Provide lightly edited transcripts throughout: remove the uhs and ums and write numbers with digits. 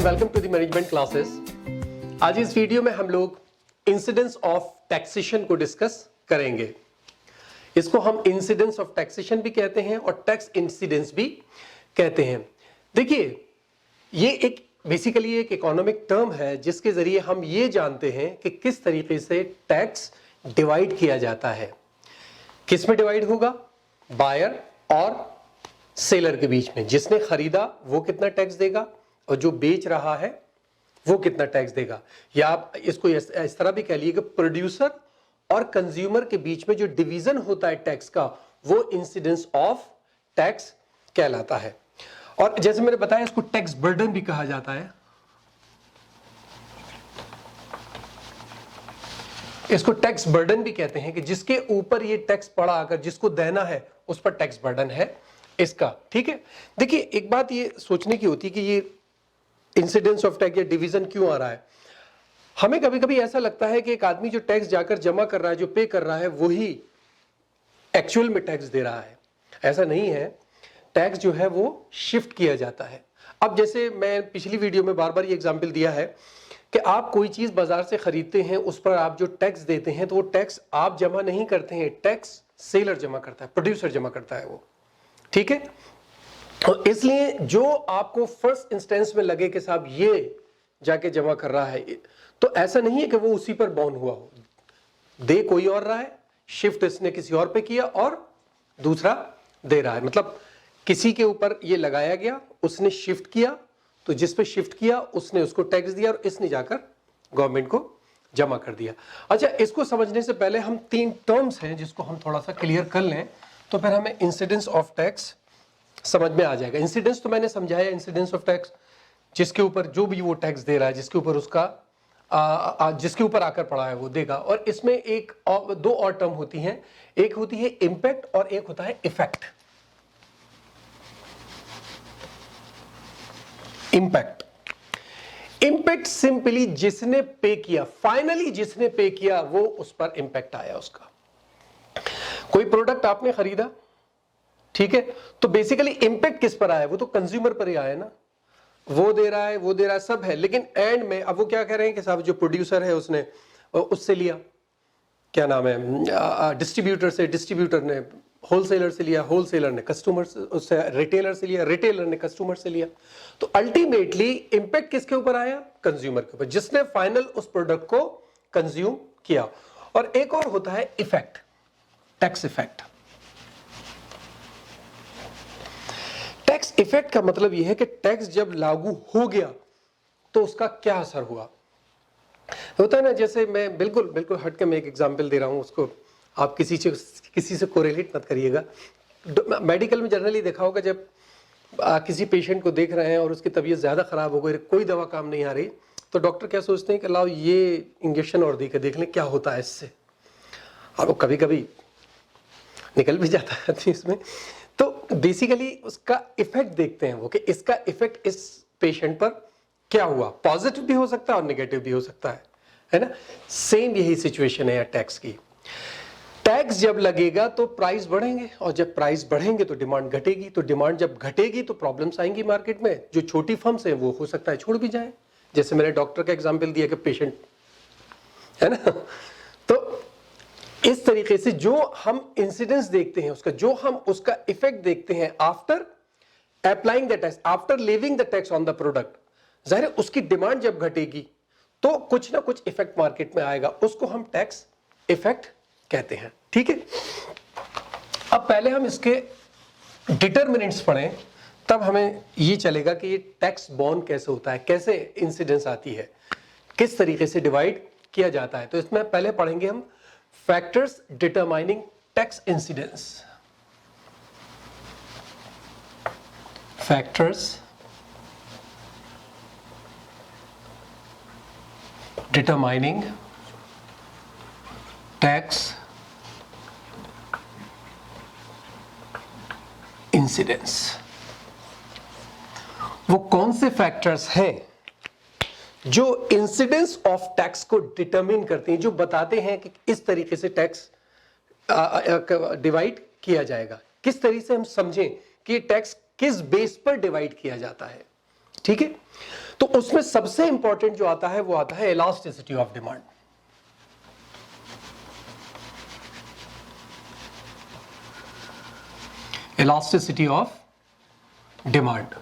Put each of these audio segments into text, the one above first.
And welcome to the management classes. आज इस video में हम लोग इंसिडेंस ऑफ टैक्सेशन को डिस्कस करेंगे। इसको हम इंसिडेंस ऑफ टैक्सेशन भी कहते हैं और टैक्स इंसिडेंस भी कहते हैं। देखिए, ये एक बेसिकली एक इकोनॉमिक टर्म है जिसके जरिए हम ये जानते हैं कि किस तरीके से टैक्स डिवाइड किया जाता है। किस में डिवाइड होगा? बायर और सेलर के बीच में। जिसने खरीदा वो कितना टैक्स देगा और जो बेच रहा है वो कितना टैक्स देगा। या आप इसको इस तरह भी कह लीजिए कि प्रोड्यूसर और कंज्यूमर के बीच में जो डिवीजन होता है टैक्स का, वो इंसिडेंस ऑफ टैक्स कहलाता है। और जैसे मैंने बताया, इसको टैक्स बर्डन भी कहा जाता है। इसको टैक्स बर्डन भी कहते हैं कि जिसके ऊपर ये टैक्स पड़ा, अगर जिसको देना है उस पर टैक्स बर्डन है इसका। ठीक है, देखिए एक बात ये सोचने की होती है कि ये इंसिडेंस ऑफ टैक्स या डिवीजन क्यों आ रहा है। हमें कभी कभी ऐसा लगता है कि एक आदमी जो टैक्स जाकर जमा कर रहा है, जो पे कर रहा है, वही एक्चुअल में टैक्स दे रहा है। ऐसा नहीं है। टैक्स जो है वो शिफ्ट किया जाता है। अब जैसे मैं पिछली वीडियो में बार बार ये एग्जांपल दिया है कि आप कोई चीज बाजार से खरीदते हैं, उस पर आप जो टैक्स देते हैं तो वो टैक्स आप जमा नहीं करते हैं, टैक्स सेलर जमा करता है, प्रोड्यूसर जमा करता है वो। ठीक है, और इसलिए जो आपको फर्स्ट इंस्टेंस में लगे कि साहब ये जाके जमा कर रहा है, तो ऐसा नहीं है कि वो उसी पर बाउंड हुआ हो। दे कोई और रहा है, शिफ्ट इसने किसी और पे किया और दूसरा दे रहा है। मतलब किसी के ऊपर ये लगाया गया, उसने शिफ्ट किया, तो जिस पे शिफ्ट किया उसने उसको टैक्स दिया और इसने जाकर गवर्नमेंट को जमा कर दिया। अच्छा, इसको समझने से पहले हम तीन टर्म्स हैं जिसको हम थोड़ा सा क्लियर कर लें, तो फिर हमें इंसिडेंस ऑफ टैक्स समझ में आ जाएगा। इंसिडेंस तो मैंने समझाया, इंसिडेंस ऑफ टैक्स जिसके ऊपर जो भी वो टैक्स दे रहा है, जिसके ऊपर उसका जिसके ऊपर आकर पड़ा है वो देगा। और इसमें एक दो और टर्म होती हैं, एक होती है इंपैक्ट और एक होता है इफेक्ट। इंपैक्ट सिंपली जिसने पे किया, फाइनली जिसने पे किया वो उस पर इंपैक्ट आया उसका। कोई प्रोडक्ट आपने खरीदा, ठीक है, तो बेसिकली इंपैक्ट किस पर आया? वो तो कंज्यूमर पर ही आया ना। वो दे रहा है, वो दे रहा है, सब है, लेकिन एंड में अब वो क्या कह रहे हैं कि साहब जो प्रोड्यूसर है उसने उससे लिया, क्या नाम है, डिस्ट्रीब्यूटर से, डिस्ट्रीब्यूटर ने होलसेलर से लिया, होलसेलर ने कस्टमर उससे, रिटेलर से लिया, रिटेलर ने कस्टमर से लिया। तो अल्टीमेटली इंपैक्ट किसके ऊपर आया? कंज्यूमर के ऊपर, जिसने फाइनल उस प्रोडक्ट को कंज्यूम किया। और एक और होता है effect, tax effect. Tax effect का मतलब यह है कि टैक्स जब लागू हो गया तो उसका क्या असर हुआ। होता है ना, जैसे मैं बिल्कुल हट के मैं एक एग्जांपल दे रहा हूं, उसको आप किसी से कोरिलेट मत करिएगा। मेडिकल में जनरली देखा होगा, जब किसी पेशेंट को देख रहे हैं और उसकी तबीयत ज्यादा खराब हो गई, कोई दवा काम नहीं आ रही, तो डॉक्टर क्या सोचते हैं कि लाओ ये इंजेक्शन और देकर देख लें क्या होता है इससे। और वो कभी कभी निकल भी जाता है इसमें। तो बेसिकली उसका इफेक्ट देखते हैं वो, कि इसका इफेक्ट इस पेशेंट पर क्या हुआ। पॉजिटिव भी हो सकता है और नेगेटिव भी हो सकता है ना। सेम यही सिचुएशन है टैक्स की। टैक्स जब लगेगा तो प्राइस बढ़ेंगे, और जब प्राइस बढ़ेंगे तो डिमांड घटेगी, तो डिमांड जब घटेगी तो प्रॉब्लम्स आएंगी मार्केट में। जो छोटी फर्म्स हैं वो हो सकता है छोड़ भी जाए, जैसे मैंने डॉक्टर का एग्जाम्पल दिया कि पेशेंट है ना। तो इस तरीके से जो हम इंसिडेंस देखते हैं उसका, जो हम उसका इफेक्ट देखते हैं after applying the tax, after leaving the tax on the product, जाहिर है उसकी डिमांड जब घटेगी तो कुछ ना कुछ इफेक्ट मार्केट में आएगा, उसको हम टैक्स इफेक्ट कहते हैं। ठीक है, अब पहले हम इसके डिटरमिनेंट्स पढ़ें, तब हमें ये चलेगा कि ये टैक्स बॉर्न कैसे होता है, कैसे इंसिडेंस आती है, किस तरीके से डिवाइड किया जाता है। तो इसमें पहले पढ़ेंगे हम factors determining tax incidence. Factors determining tax incidence. वो कौन से फैक्टर्स हैं जो इंसिडेंस ऑफ टैक्स को डिटरमिन करते हैं, जो बताते हैं कि इस तरीके से टैक्स डिवाइड किया जाएगा, किस तरीके से हम समझें कि टैक्स किस बेस पर डिवाइड किया जाता है। ठीक है, तो उसमें सबसे इंपॉर्टेंट जो आता है वो आता है elasticity of demand. Elasticity of demand,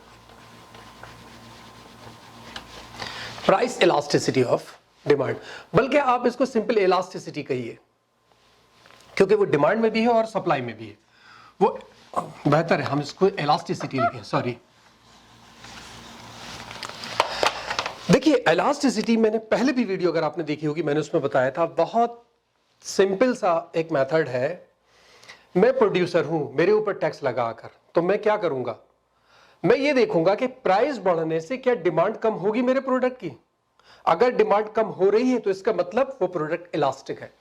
price elasticity of demand, बल्कि आप इसको सिंपल इलास्टिसिटी कहिए, क्योंकि वो डिमांड में भी है और सप्लाई में भी है, वो बेहतर है हम इसको इलास्टिसिटी लिखें। सॉरी, देखिए इलास्टिसिटी मैंने पहले भी वीडियो अगर आपने देखी होगी, मैंने उसमें बताया था, बहुत सिंपल सा एक मेथड है। मैं प्रोड्यूसर हूं, मेरे ऊपर टैक्स लगाकर, तो मैं क्या करूंगा, मैं ये देखूंगा कि प्राइस बढ़ने से क्या डिमांड कम होगी मेरे प्रोडक्ट की। अगर डिमांड कम हो रही है तो इसका मतलब वो प्रोडक्ट इलास्टिक है,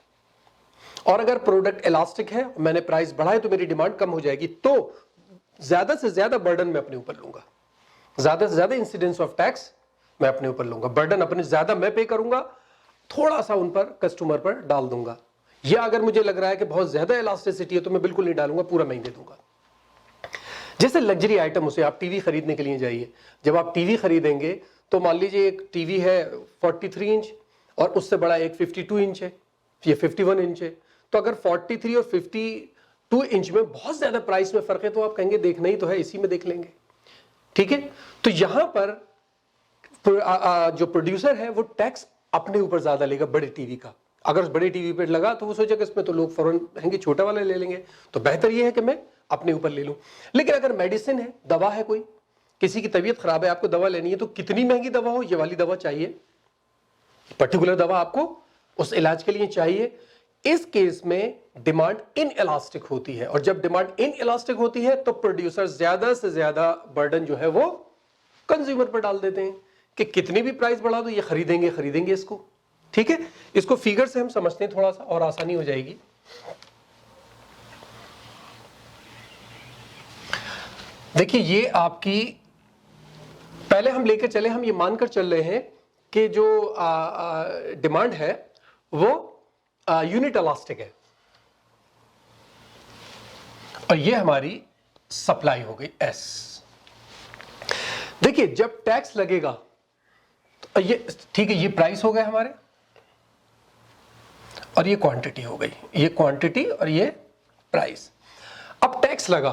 और अगर प्रोडक्ट इलास्टिक है, मैंने प्राइस बढ़ाए तो मेरी डिमांड कम हो जाएगी, तो ज्यादा से ज्यादा बर्डन मैं अपने ऊपर लूंगा, ज्यादा से ज्यादा इंसिडेंस ऑफ टैक्स मैं अपने ऊपर लूंगा, बर्डन अपने ज्यादा मैं पे करूंगा, थोड़ा सा उन पर कस्टमर पर डाल दूंगा। या अगर मुझे लग रहा है कि बहुत ज्यादा इलास्टिसिटी है तो मैं बिल्कुल नहीं डालूंगा, पूरा मैं दे दूंगा। जैसे लग्जरी आइटम, उसे आप टीवी खरीदने के लिए जाइए, जब आप टीवी खरीदेंगे तो मान लीजिए एक टीवी है 43 इंच और उससे बड़ा एक 52 इंच है, ये 51 इंच है, तो अगर 43 और 52 इंच में बहुत ज्यादा प्राइस में फर्क है तो आप कहेंगे देखना ही तो है, इसी में देख लेंगे। ठीक है, तो यहां पर जो प्रोड्यूसर है वो टैक्स अपने ऊपर ज्यादा लेगा बड़े टीवी का। अगर उस बड़े टीवी पे लगा तो वो सोचेगा इसमें तो लोग फौरन कहेंगे छोटा वाला ले लेंगे, तो बेहतर ये है कि मैं अपने ऊपर ले लूं। लेकिन अगर मेडिसिन है, दवा है, कोई किसी की तबीयत खराब है, आपको दवा लेनी है, तो कितनी महंगी दवा हो, ये वाली दवा चाहिए, पर्टिकुलर दवा आपको उस इलाज के लिए चाहिए। इस केस में डिमांड इन इलास्टिक होती है, और जब डिमांड इन इलास्टिक होती है तो प्रोड्यूसर ज्यादा से ज्यादा बर्डन जो है वो कंज्यूमर पर डाल देते हैं कि कितनी भी प्राइस बढ़ा दो ये खरीदेंगे इसको। ठीक है, इसको फिगर से हम समझते हैं थोड़ा सा और आसानी हो जाएगी। देखिए ये आपकी, पहले हम लेकर चले, हम ये मानकर चल रहे हैं कि जो डिमांड है वो यूनिट इलास्टिक है, और ये हमारी सप्लाई हो गई एस। देखिए जब टैक्स लगेगा तो ये ठीक है, ये प्राइस हो गए हमारे और ये क्वांटिटी हो गई, ये क्वांटिटी और ये प्राइस। अब टैक्स लगा,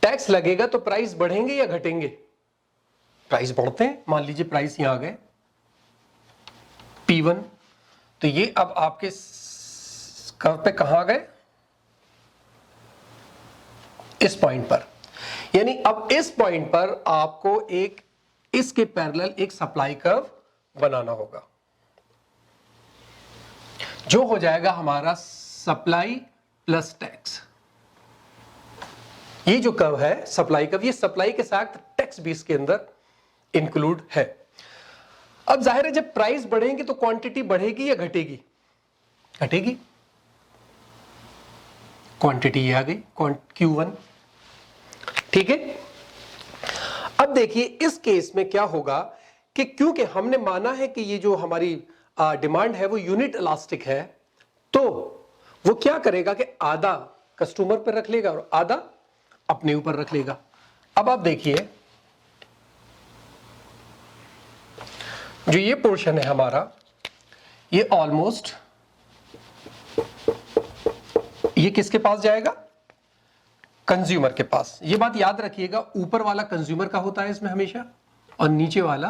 टैक्स लगेगा तो प्राइस बढ़ेंगे या घटेंगे? प्राइस बढ़ते हैं। मान लीजिए प्राइस यहां आ गए P1, तो ये अब आपके कर्व पे कहां आ गए, इस पॉइंट पर। यानी अब इस पॉइंट पर आपको एक इसके पैरेलल एक सप्लाई कर्व बनाना होगा, जो हो जाएगा हमारा सप्लाई प्लस टैक्स। ये जो कर्व है सप्लाई कर्व, ये सप्लाई के साथ टैक्स भी इसके अंदर इंक्लूड है। अब जाहिर है जब प्राइस बढ़ेंगे तो क्वांटिटी बढ़ेगी या घटेगी? घटेगी। क्वांटिटी ये आ गई Q1। ठीक है, अब देखिए इस केस में क्या होगा कि क्योंकि हमने माना है कि ये जो हमारी डिमांड है वो यूनिट इलास्टिक है, तो वो क्या करेगा कि आधा कस्टमर पर रख लेगा और आधा अपने ऊपर रख लेगा। अब आप देखिए जो ये पोर्शन है हमारा, ये ऑलमोस्ट ये किसके पास जाएगा? कंज्यूमर के पास। ये बात याद रखिएगा, ऊपर वाला कंज्यूमर का होता है इसमें हमेशा, और नीचे वाला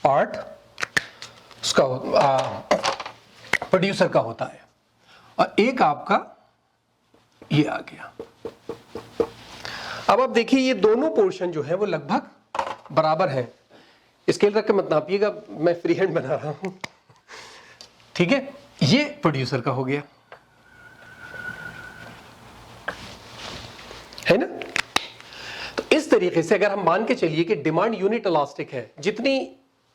पार्ट उसका प्रोड्यूसर का होता है, और एक आपका ये आ गया। अब आप देखिए ये दोनों पोर्शन जो है वो लगभग बराबर है। स्केल रख के मत नापिएगा, मैं फ्री हैंड बना रहा हूं। ठीक है, ये प्रोड्यूसर का हो गया, है ना। तो इस तरीके से अगर हम मान के चलिए कि डिमांड यूनिट इलास्टिक है, जितनी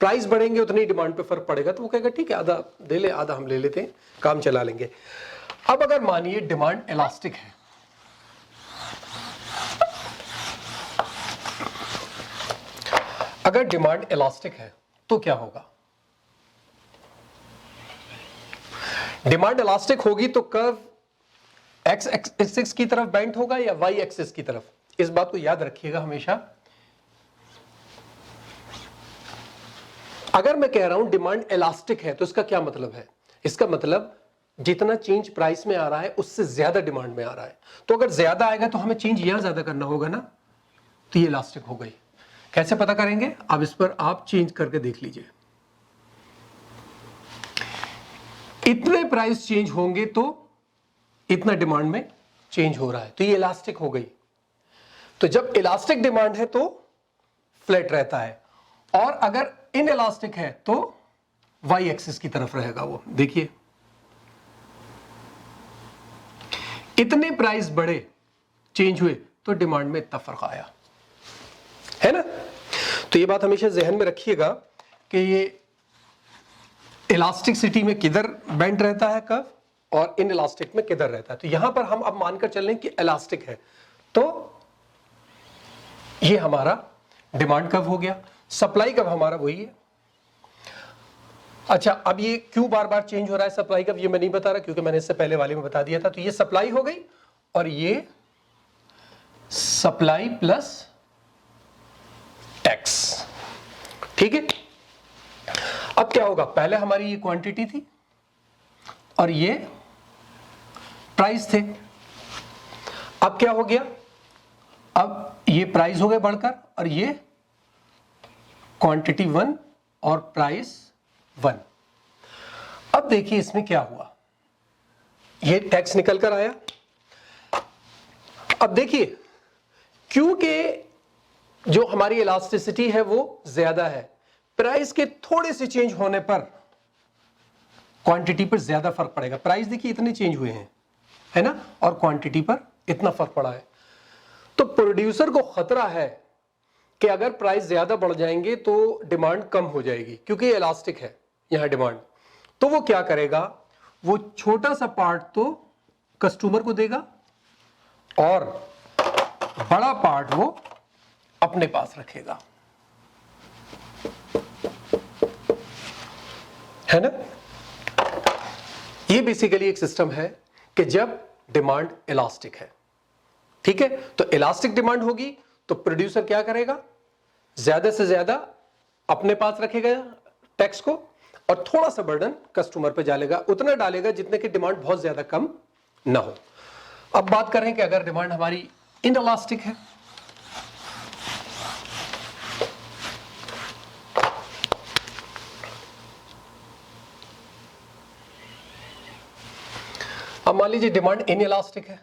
प्राइस बढ़ेंगे उतनी डिमांड पे फर्क पड़ेगा, तो वो कहेगा ठीक है आधा दे ले, आधा हम ले लेते हैं, काम चला लेंगे। अब अगर मानिए डिमांड इलास्टिक है, अगर डिमांड इलास्टिक है तो क्या होगा? डिमांड इलास्टिक होगी तो कर्व एक्स एक्सिस की तरफ बेंट होगा या वाई एक्सिस की तरफ? इस बात को याद रखिएगा हमेशा। अगर मैं कह रहा हूं डिमांड इलास्टिक है तो इसका क्या मतलब है? इसका मतलब जितना चेंज प्राइस में आ रहा है उससे ज्यादा डिमांड में आ रहा है। तो अगर ज्यादा आएगा तो हमें चेंज यहां ज्यादा करना होगा ना, तो ये इलास्टिक हो गई। कैसे पता करेंगे? अब इस पर आप चेंज करके देख लीजिए। इतने प्राइस चेंज होंगे तो इतना डिमांड में चेंज हो रहा है, तो ये इलास्टिक हो गई। तो जब इलास्टिक डिमांड है तो फ्लैट रहता है, और अगर इन इलास्टिक है तो वाई एक्सिस की तरफ रहेगा वो। देखिए इतने प्राइस बढ़े, चेंज हुए, तो डिमांड में इतना फर्क आया, है ना। तो ये बात हमेशा जहन में रखिएगा कि ये इलास्टिसिटी में किधर बेंड रहता है कर्व, और इन इलास्टिक में किधर रहता है। तो यहां पर हम अब मानकर चल रहे हैं कि इलास्टिक है, तो ये हमारा डिमांड कर्व हो गया। सप्लाई कर्व हमारा वही है। अच्छा, अब ये क्यों बार बार चेंज हो रहा है सप्लाई कर्व, ये मैं नहीं बता रहा क्योंकि मैंने इससे पहले वाले में बता दिया था। तो ये सप्लाई हो गई, और ये सप्लाई प्लस टैक्स, ठीक है। अब क्या होगा? पहले हमारी ये क्वांटिटी थी और ये प्राइस थे। अब क्या हो गया? अब ये प्राइस हो गए बढ़कर, और ये क्वांटिटी 1 और प्राइस 1। अब देखिए इसमें क्या हुआ, ये टैक्स निकल कर आया। अब देखिए, क्योंकि जो हमारी इलास्टिसिटी है वो ज्यादा है, प्राइस के थोड़े से चेंज होने पर क्वांटिटी पर ज्यादा फर्क पड़ेगा। प्राइस देखिए इतने चेंज हुए हैं, है ना, और क्वांटिटी पर इतना फर्क पड़ा है। तो प्रोड्यूसर को खतरा है कि अगर प्राइस ज्यादा बढ़ जाएंगे तो डिमांड कम हो जाएगी, क्योंकि इलास्टिक है यहां डिमांड। तो वो क्या करेगा? वो छोटा सा पार्ट तो कस्टमर को देगा और बड़ा पार्ट वो अपने पास रखेगा, है ना। ये बेसिकली एक सिस्टम है कि जब डिमांड इलास्टिक है, ठीक है, तो इलास्टिक डिमांड होगी तो प्रोड्यूसर क्या करेगा? ज्यादा से ज्यादा अपने पास रखेगा टैक्स को, और थोड़ा सा बर्डन कस्टमर पे डालेगा, उतना डालेगा जितने की डिमांड बहुत ज्यादा कम ना हो। अब बात करें कि अगर डिमांड हमारी इनइलास्टिक है, अब मान लीजिए डिमांड इनइलास्टिक है,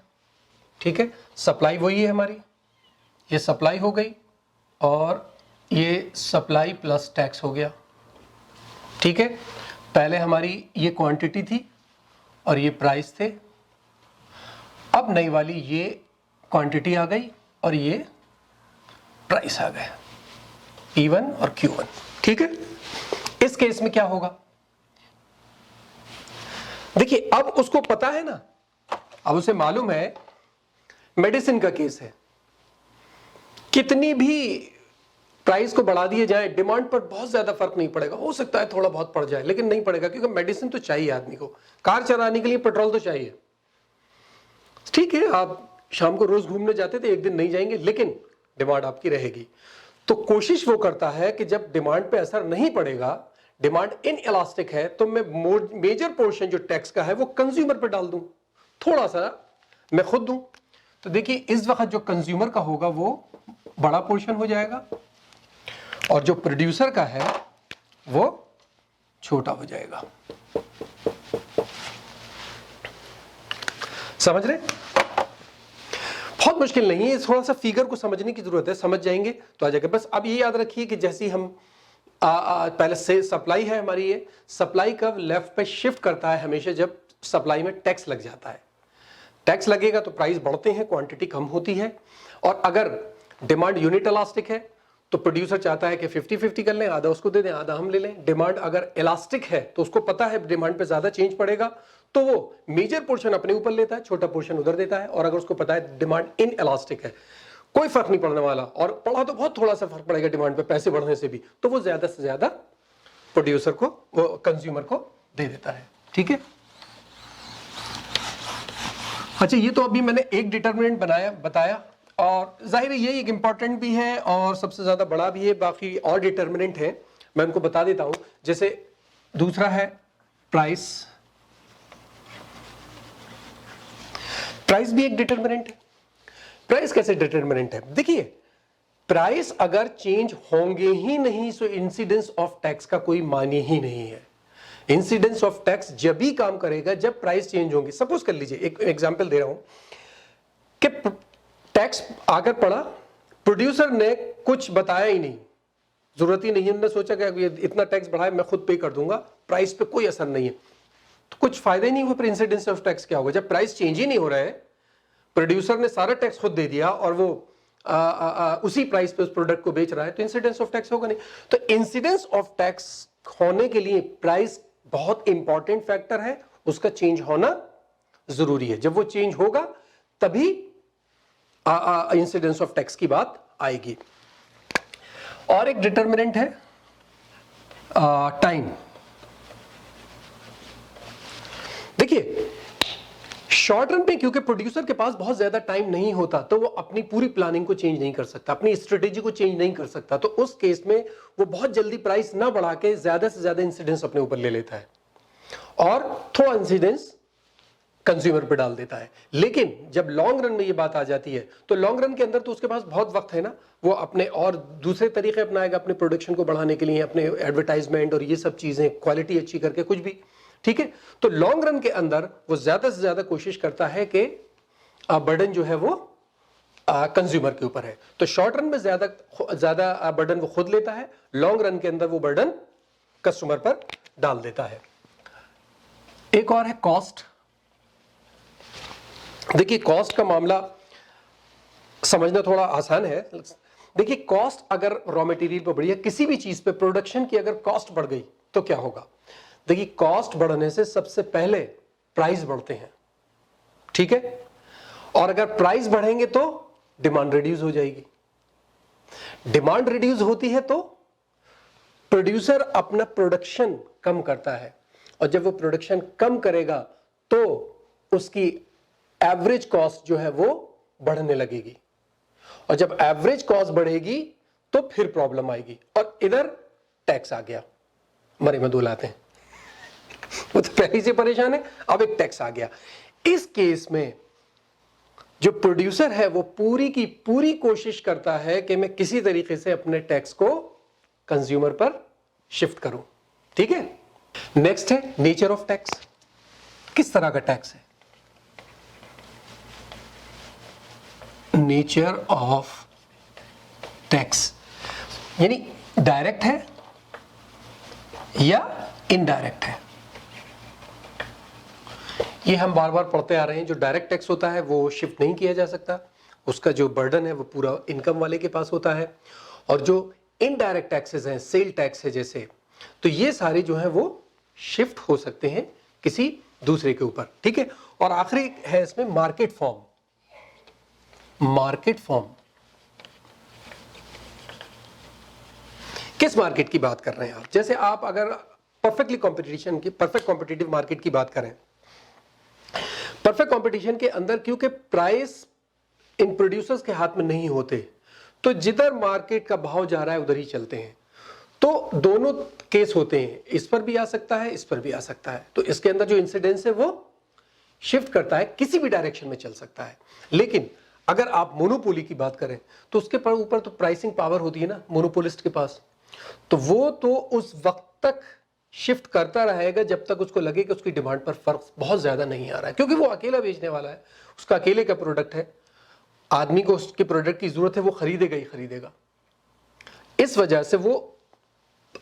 ठीक है, सप्लाई वही है हमारी, ये सप्लाई हो गई और ये सप्लाई प्लस टैक्स हो गया, ठीक है। पहले हमारी ये क्वांटिटी थी और ये प्राइस थे। अब नई वाली ये क्वांटिटी आ गई और ये प्राइस आ गया, P1 और Q1, ठीक है। इस केस में क्या होगा? देखिए अब उसको पता है ना, अब उसे मालूम है, मेडिसिन का केस है, कितनी भी प्राइस को बढ़ा दिए जाए डिमांड पर बहुत ज्यादा फर्क नहीं पड़ेगा। हो सकता है थोड़ा बहुत पड़ जाए, लेकिन नहीं पड़ेगा, क्योंकि मेडिसिन तो चाहिए आदमी को, कार चलाने के लिए पेट्रोल तो चाहिए, ठीक है। आप शाम को रोज घूमने जाते थे, एक दिन नहीं जाएंगे, लेकिन डिमांड आपकी रहेगी। तो कोशिश वो करता है कि जब डिमांड पे असर नहीं पड़ेगा, डिमांड इनइलास्टिक है, तो मैं मेजर पोर्शन जो टैक्स का है वो कंज्यूमर पे डाल दूं, थोड़ा सा मैं खुद दूं। तो देखिए इस वक्त जो कंज्यूमर का होगा वो बड़ा पोर्शन हो जाएगा, और जो प्रोड्यूसर का है वो छोटा हो जाएगा। समझ रहे? बहुत मुश्किल नहीं है, थोड़ा सा फिगर को समझने की जरूरत है, समझ जाएंगे तो आ जाएगा। बस अब ये याद रखिए कि जैसे हम पहले से सप्लाई है हमारी, ये सप्लाई कब लेफ्ट पे शिफ्ट करता है हमेशा जब सप्लाई में टैक्स लग जाता है। टैक्स लगेगा तो प्राइस बढ़ते हैं, क्वांटिटी कम होती है। और अगर डिमांड यूनिट इलास्टिक है तो प्रोड्यूसर चाहता है कि 50-50 कर लें, आधा उसको दे दें, आधा हम ले लें। डिमांड अगर इलास्टिक है तो उसको पता है डिमांड पे ज्यादा चेंज पड़ेगा, तो वो मेजर पोर्शन अपने ऊपर लेता है, छोटा पोर्शन उधर देता है। और अगर उसको पता है डिमांड इन इलास्टिक है, कोई फर्क नहीं पड़ने वाला, और पड़ा तो बहुत थोड़ा सा फर्क पड़ेगा डिमांड पे पैसे बढ़ने से भी, तो वो ज्यादा से ज्यादा प्रोड्यूसर को, वो कंज्यूमर को दे देता है, ठीक है। अच्छा, ये तो अभी मैंने एक डिटरमिनेंट बताया, और जाहिर है ये एक इंपॉर्टेंट भी है और सबसे ज्यादा बड़ा भी है, बाकी और डिटरमिनेंट है। मैं उनको बता देता हूं। जैसे दूसरा है प्राइस। प्राइस भी एक डिटरमिनेंट है। प्राइस कैसे डिटरमिनेंट है? देखिए, प्राइस अगर चेंज होंगे ही नहीं तो इंसिडेंस ऑफ टैक्स का कोई मायने ही नहीं है। इंसिडेंस ऑफ टैक्स जब भी काम करेगा जब प्राइस चेंज होंगी। सपोज कर लीजिए, एक एग्जांपल दे रहा हूं कि टैक्स आकर पड़ा, प्रोड्यूसर ने कुछ बताया ही नहीं, जरूरत ही नहीं है, उन्होंने सोचा कि इतना टैक्स बढ़ाए मैं खुद पे कर दूंगा, प्राइस पे कोई असर नहीं है, तो कुछ फायदा ही नहीं हुआ। फिर इंसिडेंस ऑफ टैक्स क्या होगा? जब प्राइस चेंज ही नहीं हो रहा है, प्रोड्यूसर ने सारा टैक्स खुद दे दिया और वो उसी प्राइस पे उस प्रोडक्ट को बेच रहा है, तो इंसिडेंस ऑफ टैक्स होगा नहीं। तो इंसिडेंस ऑफ टैक्स होने के लिए प्राइस बहुत इंपॉर्टेंट फैक्टर है, उसका चेंज होना जरूरी है। जब वो चेंज होगा तभी इंसिडेंस ऑफ टैक्स की बात आएगी। और एक डिटरमिनेंट है टाइम। देखिए, शॉर्ट रन पे क्योंकि प्रोड्यूसर के पास बहुत ज्यादा टाइम नहीं होता, तो वो अपनी पूरी प्लानिंग को चेंज नहीं कर सकता, अपनी स्ट्रेटेजी को चेंज नहीं कर सकता, तो उस केस में वो बहुत जल्दी प्राइस ना बढ़ा के ज्यादा से ज्यादा इंसिडेंस अपने ऊपर ले लेता है और थोड़ा इंसिडेंस कंज्यूमर पे डाल देता है। लेकिन जब लॉन्ग रन में ये बात आ जाती है, तो लॉन्ग रन के अंदर तो उसके पास बहुत वक्त है ना, वो अपने और दूसरे तरीके अपनाएगा अपने प्रोडक्शन को बढ़ाने के लिए, अपने एडवर्टाइजमेंट और ये सब चीजें, क्वालिटी अच्छी करके कुछ भी, ठीक है। तो लॉन्ग रन के अंदर वो ज्यादा से ज्यादा कोशिश करता है कि बर्डन जो है वो कंज्यूमर के ऊपर है। तो शॉर्ट रन में ज्यादा बर्डन वो खुद लेता है, लॉन्ग रन के अंदर वो बर्डन कस्टमर पर डाल देता है। एक और है कॉस्ट। देखिए, कॉस्ट का मामला समझना थोड़ा आसान है। देखिए, कॉस्ट अगर रॉ मटेरियल पर बढ़ी है, किसी भी चीज पे प्रोडक्शन की अगर कॉस्ट बढ़ गई तो क्या होगा? देखिए, कॉस्ट बढ़ने से सबसे पहले प्राइस बढ़ते हैं, ठीक है। और अगर प्राइस बढ़ेंगे तो डिमांड रिड्यूस हो जाएगी। डिमांड रिड्यूस होती है तो प्रोड्यूसर अपना प्रोडक्शन कम करता है, और जब वो प्रोडक्शन कम करेगा तो उसकी एवरेज कॉस्ट जो है वो बढ़ने लगेगी, और जब एवरेज कॉस्ट बढ़ेगी तो फिर प्रॉब्लम आएगी। और इधर टैक्स आ गया, मरे में दो लाते हैं, वो तो पहले से परेशान है, अब एक टैक्स आ गया। इस केस में जो प्रोड्यूसर है वो पूरी की पूरी कोशिश करता है कि मैं किसी तरीके से अपने टैक्स को कंज्यूमर पर शिफ्ट करूं, ठीक है। नेक्स्ट है नेचर ऑफ टैक्स। किस तरह का टैक्स है? नेचर ऑफ टैक्स यानी डायरेक्ट है या इनडायरेक्ट है। ये हम बार बार पढ़ते आ रहे हैं। जो डायरेक्ट टैक्स होता है वो शिफ्ट नहीं किया जा सकता, उसका जो बर्डन है वो पूरा इनकम वाले के पास होता है। और जो इनडायरेक्ट टैक्सेस हैं, सेल टैक्स है जैसे, तो ये सारे जो हैं वो शिफ्ट हो सकते हैं किसी दूसरे के ऊपर, ठीक है। और आखिरी है इसमें मार्केट फॉर्म। मार्केट फॉर्म किस मार्केट की बात कर रहे हैं आप? जैसे आप अगर परफेक्ट कॉम्पिटिटिव मार्केट की बात करें, परफेक्ट कंपटीशन के अंदर क्योंकि प्राइस इन प्रोड्यूसर्स के हाथ में नहीं होते, तो जिधर मार्केट का भाव जा रहा है उधर ही चलते हैं। तो दोनों केस होते हैं, इस पर भी आ सकता है, इस पर भी आ सकता है। तो इसके अंदर जो इंसिडेंस है वो शिफ्ट करता है, किसी भी डायरेक्शन में चल सकता है। लेकिन अगर आप मोनोपोली की बात करें तो उसके ऊपर तो प्राइसिंग पावर होती है ना मोनोपोलिस्ट के पास, तो वो तो उस वक्त तक शिफ्ट करता रहेगा जब तक उसको लगे कि उसकी डिमांड पर फर्क बहुत ज्यादा नहीं आ रहा है, क्योंकि वो अकेला बेचने वाला है, उसका अकेले का प्रोडक्ट है, आदमी को उसके प्रोडक्ट की जरूरत है, वो खरीदेगा ही खरीदेगा। इस वजह से वो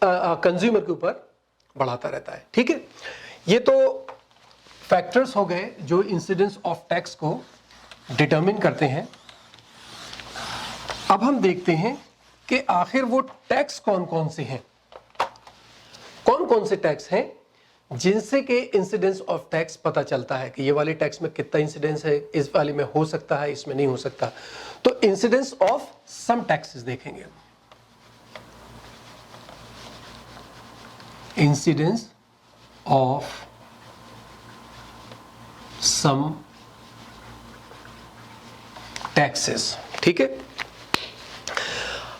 कंज्यूमर के ऊपर बढ़ाता रहता है, ठीक है। ये तो फैक्टर्स हो गए जो इंसिडेंस ऑफ टैक्स को डिटरमिन करते हैं। अब हम देखते हैं कि आखिर वो टैक्स कौन कौन से हैं, कौन कौन से टैक्स हैं जिनसे कि इंसिडेंस ऑफ टैक्स पता चलता है कि ये वाले टैक्स में कितना इंसिडेंस है, इस वाले में हो सकता है, इसमें नहीं हो सकता। तो इंसिडेंस ऑफ सम टैक्सेस देखेंगे। इंसिडेंस ऑफ सम टैक्सेस, ठीक है।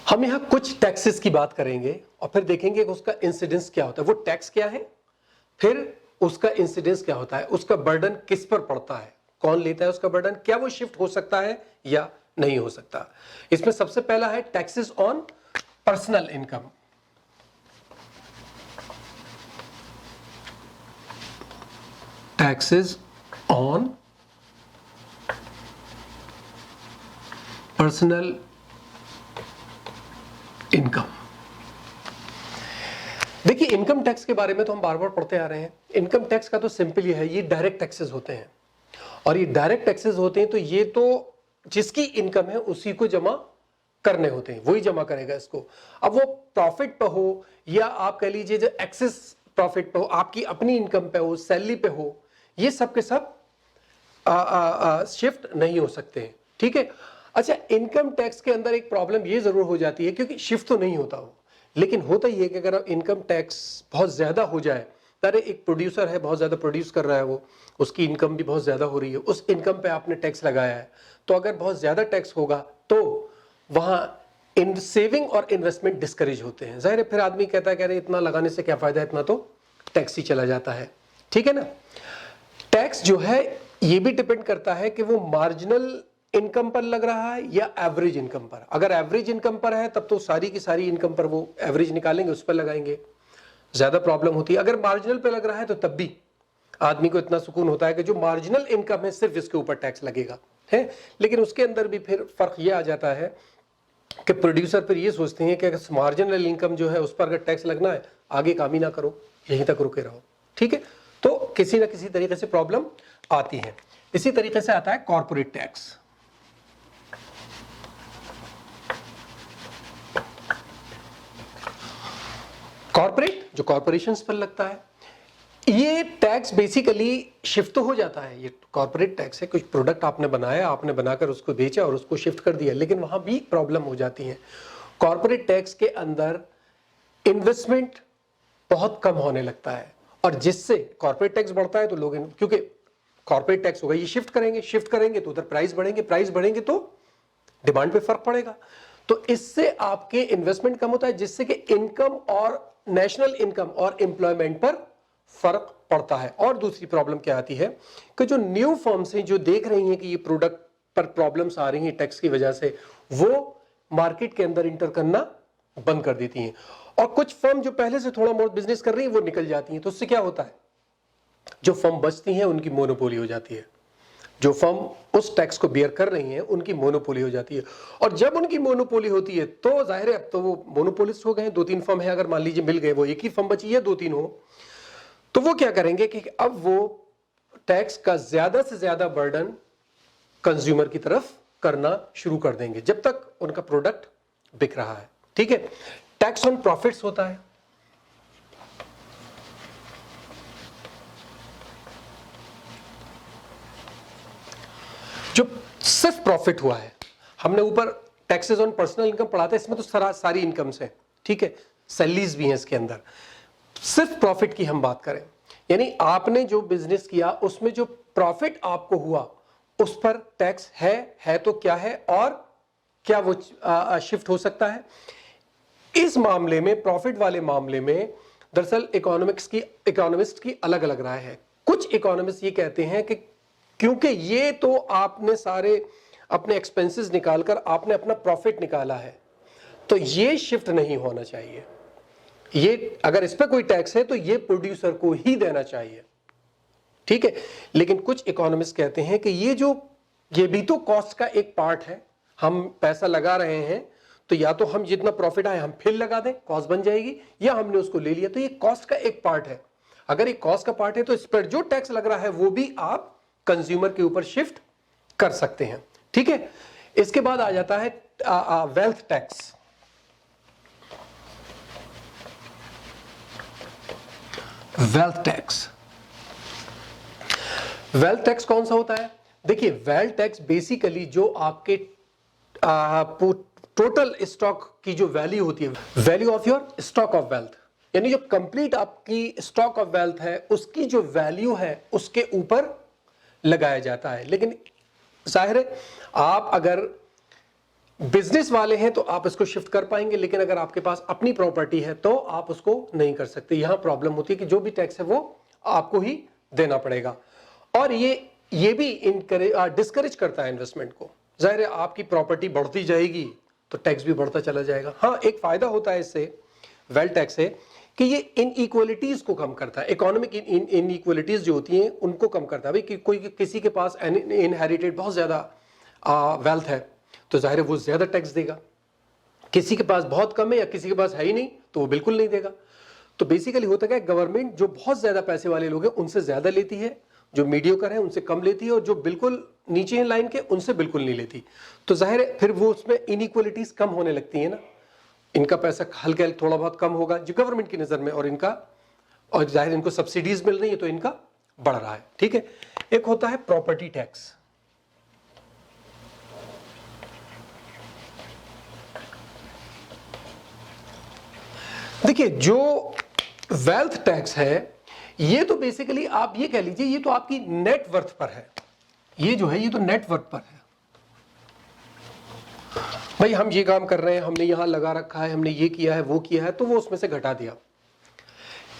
हम यहाँ कुछ टैक्सेस की बात करेंगे और फिर देखेंगे कि उसका इंसिडेंस क्या होता है, वो टैक्स क्या है, फिर उसका इंसिडेंस क्या होता है, उसका बर्डन किस पर पड़ता है, कौन लेता है उसका बर्डन, क्या वो शिफ्ट हो सकता है या नहीं हो सकता। इसमें सबसे पहला है taxes on personal income. Taxes on personal income. देखिए इनकम टैक्स के बारे में तो हम बार बार पढ़ते आ रहे हैं। इनकम टैक्स का तो सिंपल ही है, ये डायरेक्ट टैक्सेस होते हैं और ये डायरेक्ट टैक्सेस होते हैं तो ये तो जिसकी इनकम है उसी को जमा करने होते हैं, वही जमा करेगा इसको। अब वो प्रॉफिट पे हो या आप कह लीजिए जो एक्सेस प्रॉफिट पे हो, आपकी अपनी इनकम पे हो, सैलरी पे हो, ये सब के सब शिफ्ट नहीं हो सकते हैं, ठीक है। अच्छा, इनकम टैक्स के अंदर एक प्रॉब्लम ये जरूर हो जाती है क्योंकि शिफ्ट तो नहीं होता हो, लेकिन होता ही है कि अगर इनकम टैक्स बहुत ज्यादा हो जाए, अरे एक प्रोड्यूसर है बहुत ज्यादा प्रोड्यूस कर रहा है, वो उसकी इनकम भी बहुत ज्यादा हो रही है, उस इनकम पे आपने टैक्स लगाया है, तो अगर बहुत ज्यादा टैक्स होगा तो वहां इन सेविंग और इन्वेस्टमेंट डिस्करेज होते हैं। जाहिर है फिर आदमी कहता है कि अरे इतना लगाने से क्या फायदा है, इतना तो टैक्स ही चला जाता है, ठीक है ना। टैक्स जो है ये भी डिपेंड करता है कि वो मार्जिनल इनकम पर लग रहा है या एवरेज इनकम पर। अगर एवरेज इनकम पर है तब तो सारी की सारी इनकम पर वो एवरेज निकालेंगे, उस पर लगाएंगे, ज्यादा प्रॉब्लम होती है। अगर मार्जिनल पे लग रहा है तो तब भी आदमी को इतना सुकून होता है कि जो मार्जिनल इनकम है सिर्फ इसके ऊपर टैक्स लगेगा, है। लेकिन उसके अंदर भी फिर फर्क ये आ जाता है कि प्रोड्यूसर फिर ये सोचते हैं कि अगर मार्जिनल इनकम जो है उस पर अगर टैक्स लगना है, आगे काम ही ना करो, यहीं तक रुके रहो, ठीक है। तो किसी ना किसी तरीके से प्रॉब्लम आती है। इसी तरीके से आता है कॉर्पोरेट टैक्स। कॉर्पोरेट जो कॉर्पोरेशंस पर लगता है, ये टैक्स बेसिकली शिफ्ट तो हो जाता है। ये कॉर्पोरेट टैक्स है, कुछ प्रोडक्ट आपने बनाया, आपने बनाकर उसको बेचा और उसको शिफ्ट कर दिया, लेकिन वहां भी प्रॉब्लम हो जाती है। कॉर्पोरेट टैक्स के अंदर इन्वेस्टमेंट बहुत कम होने लगता है और जिससे कॉर्पोरेट टैक्स बढ़ता है तो लोग, क्योंकि कॉर्पोरेट टैक्स होगा, ये शिफ्ट करेंगे तो उधर प्राइस बढ़ेंगे तो डिमांड पे फर्क पड़ेगा, तो इससे आपके इन्वेस्टमेंट कम होता है, जिससे कि इनकम और नेशनल इनकम और एम्प्लॉयमेंट पर फर्क पड़ता है। और दूसरी प्रॉब्लम क्या आती है कि जो न्यू फर्म्स हैं जो देख रही हैं कि ये प्रोडक्ट पर प्रॉब्लम्स आ रही हैं टैक्स की वजह से, वो मार्केट के अंदर इंटर करना बंद कर देती हैं और कुछ फर्म जो पहले से थोड़ा बहुत बिजनेस कर रही है वो निकल जाती हैं। तो उससे क्या होता है, जो फर्म बचती हैं उनकी मोनोपोली हो जाती है, जो फर्म उस टैक्स को बेयर कर रही हैं उनकी मोनोपोली हो जाती है। और जब उनकी मोनोपोली होती है तो जाहिर है अब तो वो मोनोपोलिस्ट हो गए, 2-3 फर्म है, अगर मान लीजिए मिल गए, वो एक ही फर्म बची है 2-3 हो, तो वो क्या करेंगे कि अब वो टैक्स का ज्यादा से ज्यादा बर्डन कंज्यूमर की तरफ करना शुरू कर देंगे जब तक उनका प्रोडक्ट बिक रहा है, ठीक है। टैक्स ऑन प्रॉफिट्स होता है। जो सिर्फ प्रॉफिट हुआ है, हमने ऊपर टैक्सेस ऑन पर्सनल इनकम पढ़ाते हैं, इसमें तो सारी इनकम है, ठीक है, सैलरीज भी हैं इसके अंदर। सिर्फ प्रॉफिट की हम बात करें, यानी आपने जो बिजनेस किया उसमें जो प्रॉफिट आपको हुआ उस पर टैक्स है तो क्या है और क्या वो शिफ्ट हो सकता है। इस मामले में, प्रॉफिट वाले मामले में, दरअसल इकोनॉमिस्ट की अलग अलग राय है। कुछ इकोनॉमिस्ट ये कहते हैं कि क्योंकि ये तो आपने सारे अपने एक्सपेंसेस निकालकर आपने अपना प्रॉफिट निकाला है, तो ये शिफ्ट नहीं होना चाहिए। ये अगर इस पर कोई टैक्स है तो ये प्रोड्यूसर को ही देना चाहिए, ठीक है। लेकिन कुछ इकोनॉमिस्ट कहते हैं कि ये भी तो कॉस्ट का एक पार्ट है, हम पैसा लगा रहे हैं तो या तो हम जितना प्रॉफिट आए हम फिर लगा दें, कॉस्ट बन जाएगी, या हमने उसको ले लिया, तो ये कॉस्ट का एक पार्ट है। अगर ये कॉस्ट का पार्ट है तो इस पर जो टैक्स लग रहा है वो भी आप कंज्यूमर के ऊपर शिफ्ट कर सकते हैं, ठीक है। इसके बाद आ जाता है वेल्थ टैक्स। वेल्थ टैक्स कौन सा होता है? देखिए, वेल्थ टैक्स बेसिकली जो आपके टोटल स्टॉक की जो वैल्यू होती है, value of your stock of wealth, यानी जो कंप्लीट आपकी स्टॉक ऑफ वेल्थ है उसकी जो वैल्यू है उसके ऊपर लगाया जाता है। लेकिन जाहिर है आप अगर बिजनेस वाले हैं तो आप इसको शिफ्ट कर पाएंगे, लेकिन अगर आपके पास अपनी प्रॉपर्टी है तो आप उसको नहीं कर सकते। यहां प्रॉब्लम होती है कि जो भी टैक्स है वो आपको ही देना पड़ेगा, और ये भी डिस्करेज करता है इन्वेस्टमेंट को। जाहिर है आपकी प्रॉपर्टी बढ़ती जाएगी तो टैक्स भी बढ़ता चला जाएगा। हाँ, एक फायदा होता है इससे, वेल्थ टैक्स से, कि ये इनइक्वालिटीज को कम करता है। इकोनॉमिक इनइक्वालिटीज जो होती हैं उनको कम करता है। भाई कि कोई किसी के पास इनहेरिटेड बहुत ज्यादा वेल्थ है तो जाहिर है वो ज्यादा टैक्स देगा, किसी के पास बहुत कम है या किसी के पास है ही नहीं तो वो बिल्कुल नहीं देगा। तो बेसिकली होता क्या है, गवर्नमेंट जो बहुत ज्यादा पैसे वाले लोग हैं उनसे ज्यादा लेती है, जो मीडियोकर है उनसे कम लेती है, और जो बिल्कुल नीचे हैं लाइन के उनसे बिल्कुल नहीं लेती। तो जाहिर है फिर वो उसमें इनइक्वालिटीज कम होने लगती है ना, इनका पैसा हल्का थोड़ा बहुत कम होगा जो गवर्नमेंट की नजर में, और जाहिर इनको सब्सिडीज मिल रही है तो इनका बढ़ रहा है। ठीक है, एक होता है प्रॉपर्टी टैक्स। देखिए जो वेल्थ टैक्स है ये तो बेसिकली आप ये कह लीजिए ये तो आपकी नेटवर्थ पर है, ये जो है ये तो नेटवर्थ पर है। भाई हम ये काम कर रहे हैं, हमने यहां लगा रखा है, हमने ये किया है वो किया है, तो वो उसमें से घटा दिया।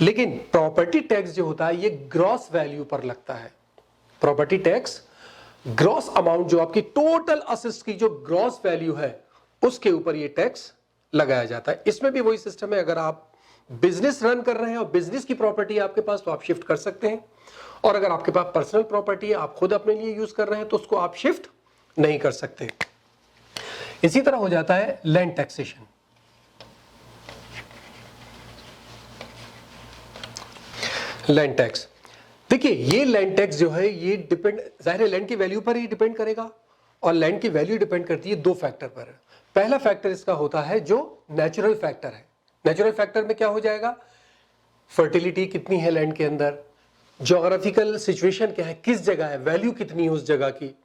लेकिन प्रॉपर्टी टैक्स जो होता है ये ग्रॉस वैल्यू पर लगता है। प्रॉपर्टी टैक्स ग्रॉस अमाउंट, जो आपकी टोटल असेट्स की जो ग्रॉस वैल्यू है उसके ऊपर ये टैक्स लगाया जाता है। इसमें भी वही सिस्टम है, अगर आप बिजनेस रन कर रहे हैं और बिजनेस की प्रॉपर्टी है आपके पास तो आप शिफ्ट कर सकते हैं, और अगर आपके पास पर्सनल प्रॉपर्टी है आप खुद अपने लिए यूज कर रहे हैं तो उसको आप शिफ्ट नहीं कर सकते। इसी तरह हो जाता है लैंड टैक्सेशन। लैंड टैक्स, देखिए ये लैंड टैक्स जो है ये डिपेंड, जाहिर है लैंड की वैल्यू पर ही डिपेंड करेगा, और लैंड की वैल्यू डिपेंड करती है दो फैक्टर पर। पहला फैक्टर इसका होता है जो नेचुरल फैक्टर है। नेचुरल फैक्टर में क्या हो जाएगा, फर्टिलिटी कितनी है लैंड के अंदर, ज्योग्राफिकल सिचुएशन क्या है, किस जगह है, वैल्यू कितनी है उस जगह की।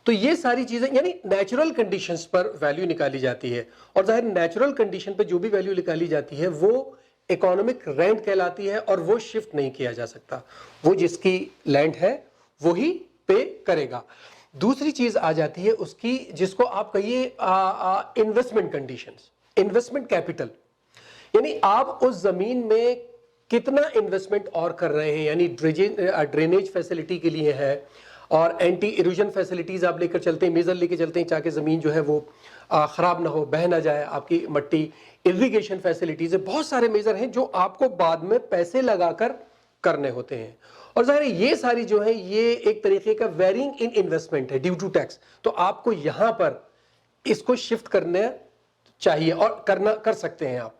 तो ये सारी चीजें यानी नेचुरल कंडीशंस पर वैल्यू निकाली जाती है, और जाहिर नेचुरल कंडीशन पर जो भी वैल्यू निकाली जाती है वो इकोनॉमिक रेंट कहलाती है, और वो शिफ्ट नहीं किया जा सकता। वो जिसकी लैंड है वो ही पे करेगा। दूसरी चीज आ जाती है उसकी, जिसको आप कहिए इन्वेस्टमेंट कंडीशंस, इन्वेस्टमेंट कैपिटल, यानी आप उस जमीन में कितना इन्वेस्टमेंट और कर रहे हैं, यानी ड्रेनेज फैसिलिटी के लिए है, और एंटी इरोजन फैसिलिटीज आप लेकर चलते हैं, मेजर लेके चलते हैं ताकि जमीन जो है वो खराब ना हो, बह ना जाए आपकी मट्टी, इरिगेशन फैसिलिटीज है, बहुत सारे मेजर हैं जो आपको बाद में पैसे लगाकर करने होते हैं। और जाहिर है ये सारी जो है ये एक तरीके का वेरिंग इन इन्वेस्टमेंट है ड्यू टू टैक्स, तो आपको यहां पर इसको शिफ्ट करना चाहिए और कर सकते हैं आप,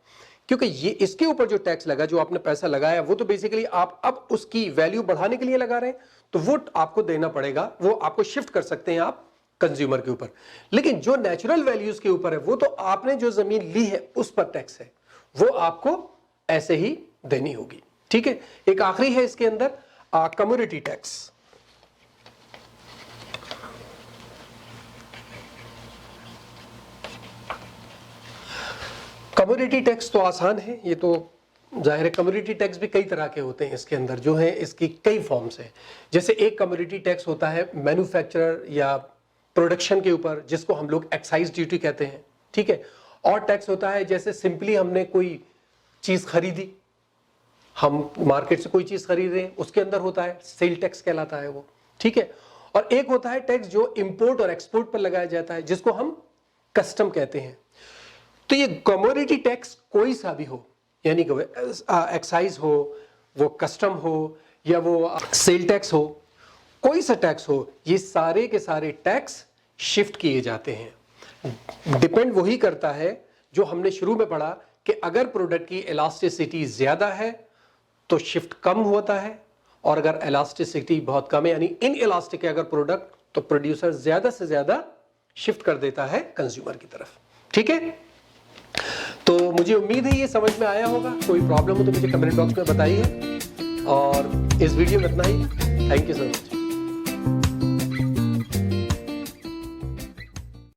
क्योंकि ये इसके ऊपर जो टैक्स लगा, जो आपने पैसा लगाया वो तो बेसिकली आप अब उसकी वैल्यू बढ़ाने के लिए लगा रहे हैं, तो वो आपको देना पड़ेगा, वो आपको शिफ्ट कर सकते हैं आप कंज्यूमर के ऊपर। लेकिन जो नेचुरल वैल्यूज के ऊपर है वो तो आपने जो जमीन ली है उस पर टैक्स है, वो आपको ऐसे ही देनी होगी। ठीक है, एक आखिरी है इसके अंदर कम्युनिटी टैक्स। कम्युनिटी टैक्स तो आसान है, ये तो जाहिर है। कम्युनिटी टैक्स भी कई तरह के होते हैं, इसके अंदर जो है इसकी कई फॉर्म्स हैं। जैसे एक कम्युनिटी टैक्स होता है मैन्युफैक्चरर या प्रोडक्शन के ऊपर, जिसको हम लोग एक्साइज ड्यूटी कहते हैं। ठीक है, और टैक्स होता है जैसे सिंपली हमने कोई चीज खरीदी, हम मार्केट से कोई चीज खरीद रहे हैं, उसके अंदर होता है सेल टैक्स कहलाता है वो। ठीक है, और एक होता है टैक्स जो इंपोर्ट और एक्सपोर्ट पर लगाया जाता है, जिसको हम कस्टम कहते हैं। तो ये कमोडिटी टैक्स कोई सा भी हो, यानी कि एक्साइज हो, वो कस्टम हो, या वो सेल टैक्स हो, कोई सा टैक्स हो, ये सारे के सारे टैक्स शिफ्ट किए जाते हैं। डिपेंड वही करता है जो हमने शुरू में पढ़ा कि अगर प्रोडक्ट की इलास्टिसिटी ज्यादा है तो शिफ्ट कम होता है, और अगर इलास्टिसिटी बहुत कम है यानी इन इलास्टिक है अगर प्रोडक्ट, तो प्रोड्यूसर ज्यादा से ज्यादा शिफ्ट कर देता है कंज्यूमर की तरफ। ठीक है, तो मुझे उम्मीद है ये समझ में आया होगा। कोई प्रॉब्लम हो तो मुझे कमेंट बॉक्स में बताइए, और इस वीडियो में इतना ही। Thank you so much.